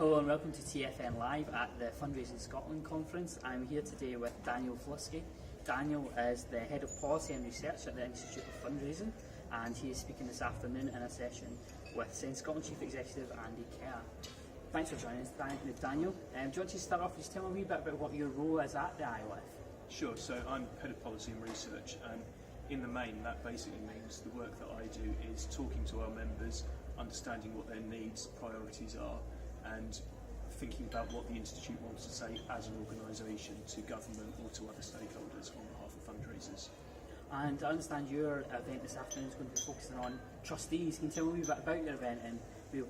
Hello and welcome to TFN Live at the Fundraising Scotland conference. I'm here today with Daniel Fluskey. Daniel is the Head of Policy and Research at the Institute of Fundraising, and he is speaking this afternoon in a session with Send Scotland Chief Executive Andy Kerr. Thanks for joining us, Daniel. Do you want to start off, just tell me a wee bit about what your role is at the IOF? Sure, so I'm Head of Policy and Research, and in the main that basically means the work that I do is talking to our members, understanding what their needs, priorities are, and thinking about what the Institute wants to say as an organisation to government or to other stakeholders on behalf of fundraisers. And I understand your event this afternoon is going to be focusing on trustees. Can you tell me a wee bit about your event and who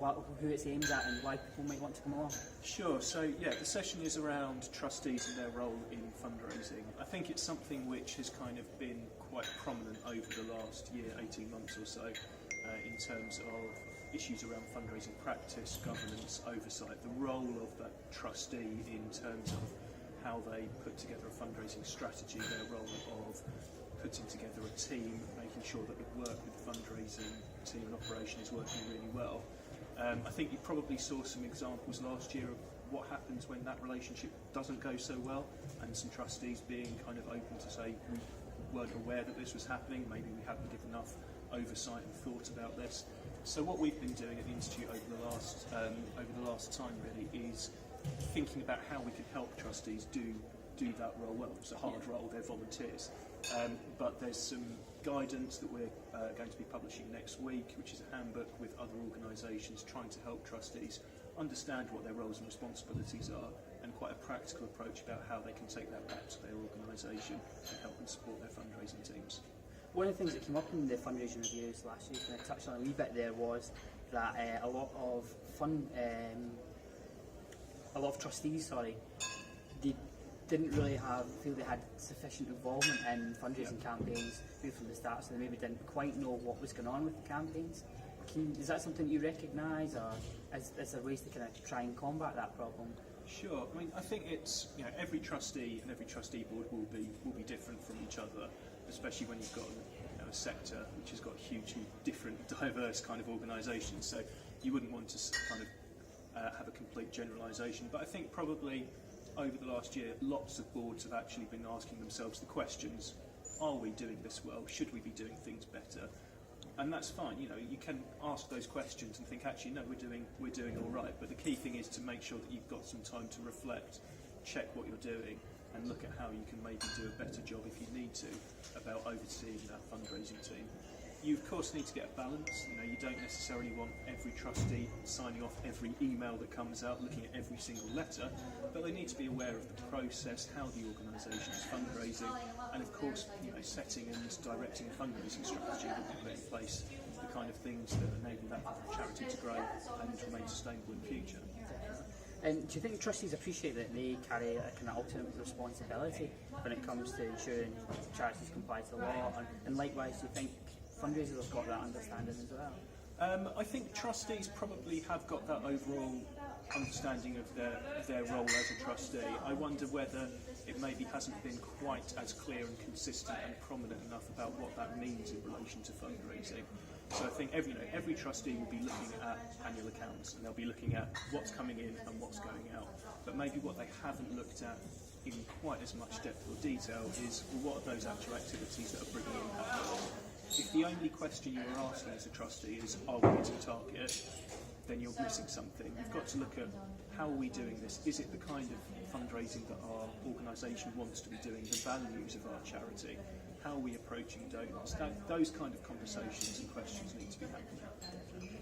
it's aimed at and why people might want to come along? Sure, so the session is around trustees and their role in fundraising. I think it's something which has kind of been quite prominent over the last year, 18 months or so, in terms of issues around fundraising practice, governance, oversight, the role of that trustee in terms of how they put together a fundraising strategy, their role of putting together a team, making sure that the work with the fundraising team and operation is working really well. I think you probably saw some examples last year of what happens when that relationship doesn't go so well, and some trustees being kind of open to say we weren't aware that this was happening, maybe we hadn't given enough oversight and thought about this. So what we've been doing at the Institute over the last time really is thinking about how we can help trustees do that role well. It's a hard role, they're volunteers. But there's some guidance that we're going to be publishing next week, which is a handbook with other organisations trying to help trustees understand what their roles and responsibilities are, and quite a practical approach about how they can take that back to their organisation and help them support their fundraising teams. One of the things that came up in the fundraising reviews last year, and I touched on a wee bit there, was that a lot of trustees, they didn't really feel they had sufficient involvement in fundraising campaigns right from the start, so they maybe didn't quite know what was going on with the campaigns. Is that something you recognise, or is there ways to kind of try and combat that problem? Sure. I mean, I think it's every trustee and every trustee board will be different from each other, especially when you've got a sector which has got hugely different, diverse kind of organisations. So you wouldn't want to kind of have a complete generalisation. But I think probably over the last year, lots of boards have actually been asking themselves the questions: are we doing this well? Should we be doing things better? And that's fine. You can ask those questions and think, actually, no, we're doing all right. But the key thing is to make sure that you've got some time to reflect, check what you're doing, and look at how you can maybe do a better job if you need to about overseeing that fundraising team. You of course need to get a balance. You don't necessarily want every trustee signing off every email that comes out, looking at every single letter, but they need to be aware of the process, how the organisation is fundraising, and of course, setting and directing a fundraising strategy that will put in place the kind of things that enable that charity to grow and remain sustainable in the future. And do you think trustees appreciate that they carry a kind of ultimate responsibility when it comes to ensuring charities comply to the law? And likewise, do you think fundraisers have got that understanding as well? I think trustees probably have got that overall understanding of their role as a trustee. I wonder whether it maybe hasn't been quite as clear and consistent and prominent enough about what that means in relation to fundraising. So I think every trustee will be looking at annual accounts, and they'll be looking at what's coming in and what's going out. But maybe what they haven't looked at in quite as much depth or detail is, well, what are those actual activities that are bringing in that money? If the only question you're asking as a trustee is, are we hitting target, then you're missing something. You've got to look at, how are we doing this? Is it the kind of fundraising that our organisation wants to be doing, the values of our charity? How are we approaching donors? Those kind of conversations and questions need to be happening.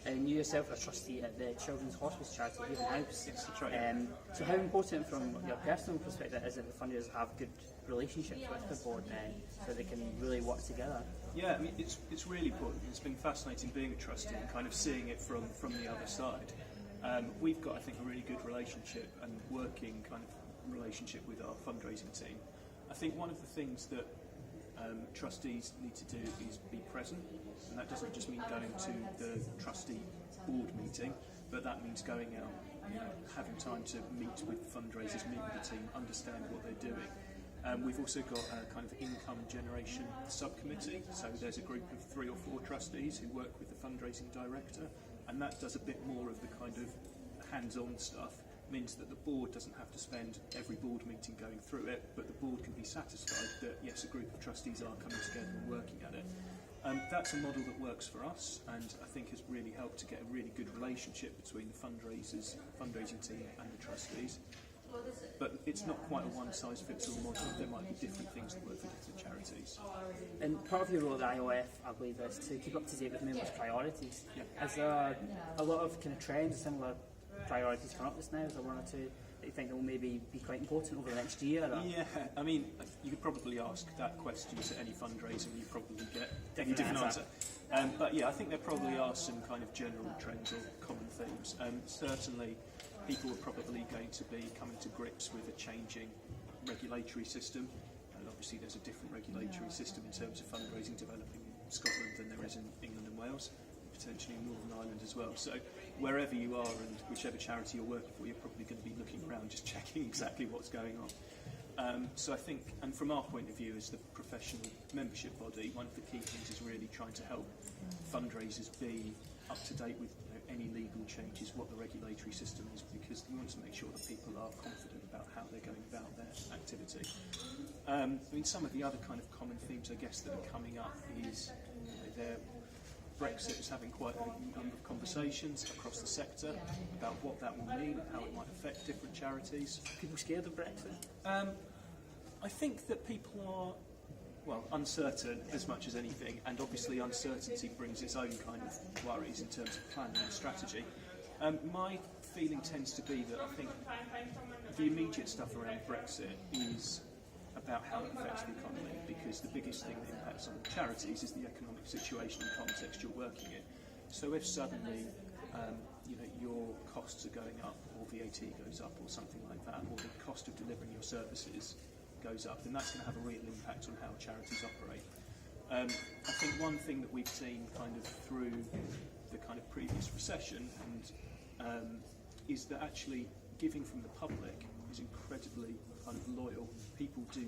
And you yourself are a trustee at the Children's Hospice charity Haven House. Yes, that's right. So how important from your personal perspective is it that fundraisers have good relationships with the board then, so they can really work together? Yeah, I mean, it's really important. It's been fascinating being a trustee and kind of seeing it from the other side. We've got, I think, a really good relationship and working kind of relationship with our fundraising team. I think one of the things that trustees need to do is be present, and that doesn't just mean going to the trustee board meeting, but that means going out, having time to meet with fundraisers, meet with the team, understand what they're doing. We've also got a kind of income generation subcommittee, so there's a group of 3 or 4 trustees who work with the fundraising director, and that does a bit more of the kind of hands-on stuff means that the board doesn't have to spend every board meeting going through it, but the board can be satisfied that yes, a group of trustees are coming together and working at it. That's a model that works for us, and I think has really helped to get a really good relationship between the fundraising team and the trustees. But it's not quite a one-size-fits-all model. There might be different things that work for different charities. And part of your role at the IOF, I believe, is to keep up to date with members' priorities. Yeah. Is there a lot of kind of trends, similar priorities coming up just now? Is there one or two that you think that will maybe be quite important over the next year? Or? Yeah, I mean, you could probably ask that question to any fundraiser and you probably get a different answer. But yeah, I think there probably are some kind of general trends or common themes. Certainly, people are probably going to be coming to grips with a changing regulatory system. And obviously there's a different regulatory system in terms of fundraising developing in Scotland than there is in England and Wales, potentially in Northern Ireland as well. So wherever you are and whichever charity you're working for, you're probably going to be looking around just checking exactly what's going on. So I think, and from our point of view as the professional membership body, one of the key things is really trying to help fundraisers be up to date with any legal changes, what the regulatory system is, because we want to make sure that people are confident about how they're going about their activity. I mean, some of the other kind of common themes, I guess, that are coming up is Brexit is having quite a number of conversations across the sector about what that will mean and how it might affect different charities. People scared of Brexit? I think that people are, well, uncertain as much as anything, and obviously uncertainty brings its own kind of worries in terms of planning and strategy. My feeling tends to be that I think the immediate stuff around Brexit is about how it affects the economy, because the biggest thing that impacts on charities is the economic situation and context you're working in. So if suddenly your costs are going up, or VAT goes up, or something like that, or the cost of delivering your services goes up, then that's going to have a real impact on how charities operate. I think one thing that we've seen kind of through the kind of previous recession is that actually giving from the public is incredibly kind of loyal. People do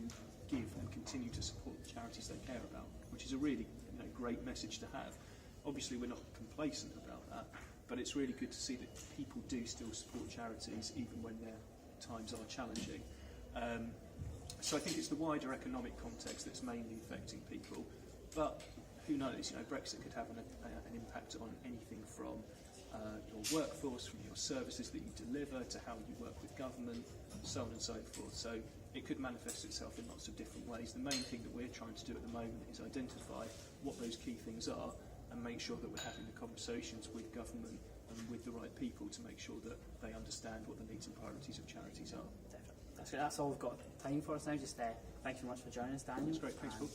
give and continue to support the charities they care about, which is a really great message to have. Obviously we're not complacent about that, but it's really good to see that people do still support charities even when their times are challenging. So I think it's the wider economic context that's mainly affecting people, but who knows, Brexit could have an impact on anything from your workforce, from your services that you deliver, to how you work with government, so on and so forth. So it could manifest itself in lots of different ways. The main thing that we're trying to do at the moment is identify what those key things are and make sure that we're having the conversations with government and with the right people to make sure that they understand what the needs and priorities of charities are. Definitely. That's all we've got time for us now. Just thank you very much for joining us, Daniel. That's great. Thanks, Paul.